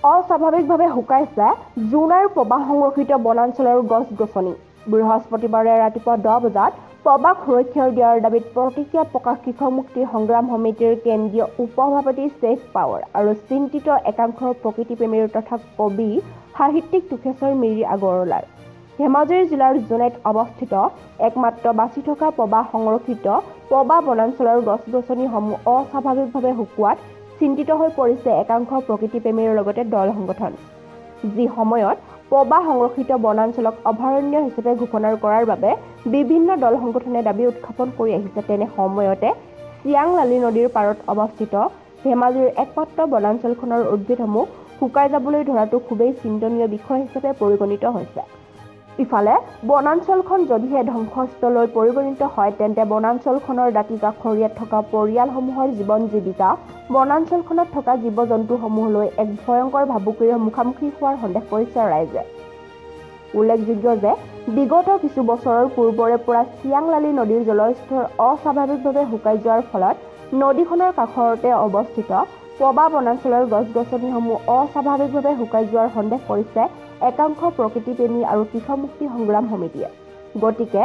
অস্বাভাৱিকভাৱে শুকাইছে জোনাইৰ প্ৰবাহ সংৰক্ষিত বনাঞ্চলৰ গছ-গছনি। বৃহস্পতিবাৰে ৰাতিপুৱা 10 বজাত প্ৰবাহ সুৰক্ষা দিয়াৰ দাবীত প্ৰতিক্ৰিয়া প্ৰকাশ কৃষক মুক্তি সংগ্ৰাম সমিতিৰ কেন্দ্ৰীয় উপ-সভাপতি ছেইফ পাৱাৰ আৰু চিন্তিত একাংশ প্ৰকৃতিপ্ৰেমীৰ তথা কবি সাহিত্যিক টুকেশ্বৰ মিৰি আগৰৱালাৰ। ধেমাজি জিলাৰ জোনাইত অৱস্থিত একমাত্ৰ বাচি থকা প্ৰবাহ সংৰক্ষিত প্ৰবাহ বনাঞ্চলৰ গছ-গছনিসমূহ অস্বাভাৱিকভাৱে শুকোৱাত চিন্তিত হৈ পৰিছে একাংশ প্ৰকৃতিপ্ৰেমীৰ লগতে দল সংগঠন। যি সময়ত প্ৰবাহ সংৰক্ষিত বনাঞ্চলক অভয়াৰণ্য হিচাপে ঘোষণা কৰাৰ বাবে বিভিন্ন দল সংগঠনে দাবী উত্থাপন কৰি আহিছে, তেনে সময়তে চিয়াংলালি নদীৰ পাৰত অৱস্থিত ধেমাজিৰ একমাত্ৰ বনাঞ্চলখনৰ উদ্ভিদসমূহ শুকাই যাবলৈ ধৰাটো খুবেই চিন্তনীয় বিষয় হিচাপে পৰিগণিত হৈছে। ইফালে বনাঞ্চলখন যদিহে ধ্বংসস্তলৈ পৰিগণিত হয় তেন্তে বনাঞ্চলখনৰ দাঁতি কাষৰীয়াত থকা পৰিয়ালসমূহৰ জীৱন জীৱিকা, বনাঞ্চলখনত থকা জীৱ-জন্তুসমূহলৈ এক ভয়ংকৰ ভাবুকিৰ মুখামুখি হোৱাৰ সন্দেহ কৰিছে ৰাইজে। উল্লেখযোগ্য যে বিগত কিছু বছৰৰ পূৰ্বৰে পৰা চিয়াংলালি নদীৰ জলস্তৰ অস্বাভাৱিকভাৱে শুকাই যোৱাৰ ফলত নদীখনৰ কাষৰতে অৱস্থিত প্ৰবাহ বনাঞ্চলৰ গছ-গছনিসমূহ অস্বাভাৱিকভাৱে শুকাই যোৱাৰ সন্দেহ কৰিছে একাংশ প্ৰকৃতিপ্ৰেমী আৰু কৃষক মুক্তি সংগ্ৰাম সমিতিয়ে। গতিকে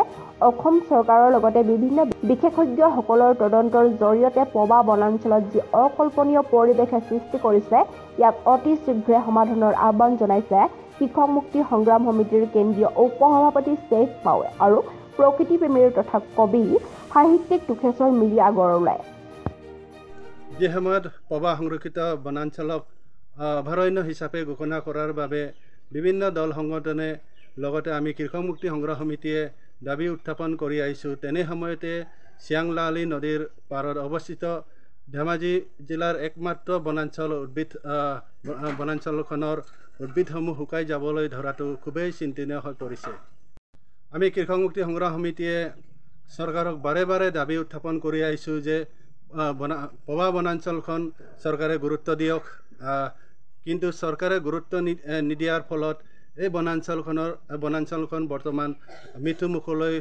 অসম চৰকাৰৰ লগতে বিভিন্ন বিশেষজ্ঞসকলৰ তদন্তৰ জৰিয়তে প্ৰবাহ বনাঞ্চলত যি অকল্পনীয় পৰিৱেশে সৃষ্টি কৰিছে ইয়াক অতি শীঘ্ৰে সমাধানৰ আহ্বান জনাইছে কৃষক মুক্তি সংগ্ৰাম সমিতিৰ কেন্দ্ৰীয় উপ-সভাপতি ছেইফ পাৱাৰ আৰু প্ৰকৃতিপ্ৰেমীৰ তথা কবি সাহিত্যিক টুকেশ্বৰ মিৰি আগৰৱালাই। যি সময়ত প্ৰবাহ সংৰক্ষিত বনাঞ্চলক অভয়াৰণ্য হিচাপে ঘোষণা কৰাৰ বাবে বিভিন্ন দল সংগঠনে লগতে আমি কৃষক মুক্তি সংগ্ৰাম সমিতিয়ে দাবী উত্থাপন কৰি আহিছোঁ, তেনে সময়তে চিয়াংলালি নদীৰ পাৰত অৱস্থিত ধেমাজি জিলাৰ একমাত্ৰ বনাঞ্চলখনৰ উদ্ভিদসমূহ শুকাই যাবলৈ ধৰাটো খুবেই চিন্তনীয় হৈ পৰিছে। আমি কৃষক মুক্তি সংগ্ৰাম সমিতিয়ে চৰকাৰক বাৰে বাৰে দাবী উত্থাপন কৰি আহিছোঁ যে প্ৰবাহ বনাঞ্চলখন চৰকাৰে গুৰুত্ব দিয়ক, কিন্তু চৰকাৰে গুৰুত্ব নিদিয়াৰ ফলত এই বনাঞ্চলখন বৰ্তমান মৃত্যুমুখলৈ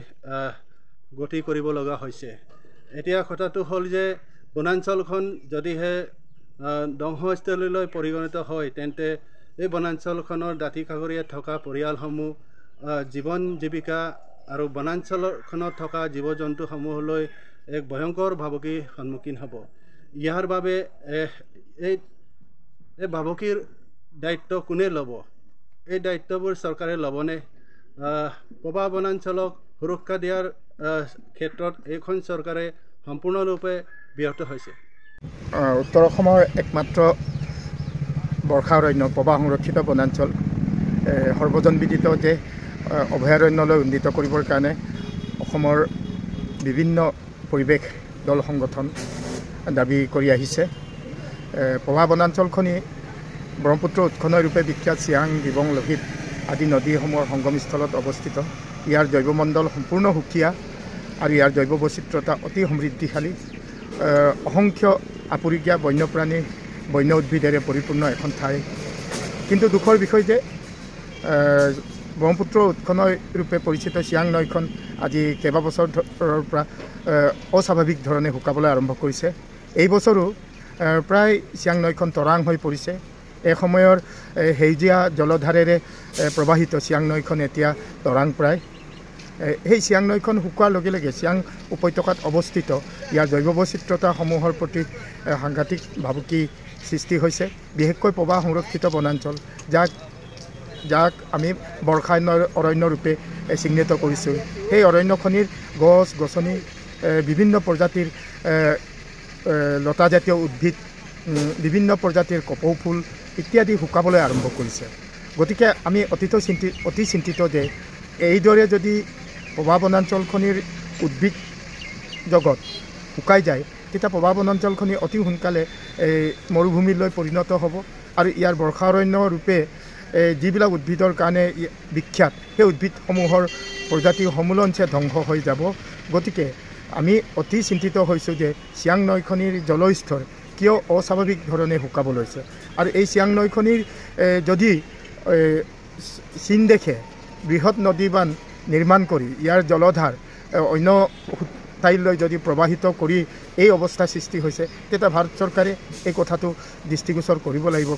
গতি কৰিব লগা হৈছে। এতিয়া কথাটো হ'ল যে বনাঞ্চলখন যদিহে ধ্বংসস্থলীলৈ পৰিগণিত হয় তেন্তে এই বনাঞ্চলখনৰ দাঁতি কাষৰীয়াত থকা পৰিয়ালসমূহ জীৱন জীৱিকা আৰু বনাঞ্চলখনত থকা জীৱ জন্তুসমূহলৈ এক ভয়ংকৰ ভাবুকিৰ সন্মুখীন হ'ব। ইয়াৰ বাবে এই ভাবুকিৰ দায়িত্ব কোনে ল'ব? এই দায়িত্ববোৰ চৰকাৰে ল'বনে? প্ৰবাহ বনাঞ্চলক সুৰক্ষা দিয়াৰ ক্ষেত্ৰত এইখন চৰকাৰে সম্পূৰ্ণৰূপে ব্যাহত হৈছে। উত্তৰ অসমৰ একমাত্ৰ বৰ্ষা অৰণ্য প্ৰবাহ সংৰক্ষিত বনাঞ্চল সৰ্বজনবিদিত যে অভয়াৰণ্যলৈ উন্নীত কৰিবৰ কাৰণে অসমৰ বিভিন্ন পৰিৱেশ দল সংগঠন দাবী কৰি আহিছে। প্ৰবাহ বনাঞ্চলখনি ব্ৰহ্মপুত্ৰ উৎসনৈ ৰূপে বিখ্যাত চিয়াং, দিবং, লোহিত আদি নদীসমূহৰ সংগমস্থলত অৱস্থিত। ইয়াৰ জৈৱমণ্ডল সম্পূৰ্ণ সুকীয়া আৰু ইয়াৰ জৈৱ বৈচিত্ৰতা অতি সমৃদ্ধিশালী। অসংখ্য আপুৰুগীয়া বন্যপ্ৰাণী, বন্য উদ্ভিদেৰে পৰিপূৰ্ণ এখন ঠাই। কিন্তু দুখৰ বিষয় যে ব্ৰহ্মপুত্ৰ উৎসনৈ ৰূপে পৰিচিত চিয়াং নৈখন আজি কেইবাবছৰৰ পৰা অস্বাভাৱিক ধৰণে শুকাবলৈ আৰম্ভ কৰিছে। এই বছৰো প্ৰায় চিয়াং নৈখন তৰাং হৈ পৰিছে। এসময়ৰ সেউজীয়া জলধাৰেৰে প্ৰবাহিত চিয়াং নৈখন এতিয়া তৰাং প্ৰায়। সেই চিয়াং নৈখন শুকোৱাৰ লগে লগে চিয়াং উপত্যকাত অৱস্থিত ইয়াৰ জৈৱ বৈচিত্ৰতাসমূহৰ প্ৰতি সাংঘাতিক ভাবুকি সৃষ্টি হৈছে। বিশেষকৈ প্ৰবাহ সংৰক্ষিত বনাঞ্চল যাক আমি বৰ্ষা অৰণ্য ৰূপে চিহ্নিত কৰিছোঁ, সেই অৰণ্যখনিৰ গছ গছনি, বিভিন্ন প্ৰজাতিৰ লতাজাতীয় উদ্ভিদ, বিভিন্ন প্ৰজাতিৰ কপৌ ফুল ইত্যাদি শুকাবলৈ আৰম্ভ কৰিছে। গতিকে আমি অতি চিন্তিত যে এইদৰে যদি প্ৰবাহ বনাঞ্চলখনিৰ উদ্ভিদ জগত শুকাই যায় তেতিয়া প্ৰবাহ বনাঞ্চলখনি অতি সোনকালে মৰুভূমিলৈ পৰিণত হ'ব আৰু ইয়াৰ বৰ্ষা অৰণ্য ৰূপে যিবিলাক উদ্ভিদৰ কাৰণে বিখ্যাত সেই উদ্ভিদসমূহৰ প্ৰজাতি সমূলঞ্চে ধ্বংস হৈ যাব। গতিকে আমি অতি চিন্তিত হৈছোঁ যে চিয়াং নৈখনিৰ জলস্তৰ কিয় অস্বাভাৱিক ধৰণে শুকাব লৈছে আৰু এই চিয়াং নৈখনিৰ যদি চীন দেশে বৃহৎ নদীবান্ধ নিৰ্মাণ কৰি ইয়াৰ জলধাৰ অন্য ঠাইলৈ যদি প্ৰবাহিত কৰি এই অৱস্থা সৃষ্টি হৈছে তেতিয়া ভাৰত চৰকাৰে এই কথাটো দৃষ্টিগোচৰ কৰিব লাগিব।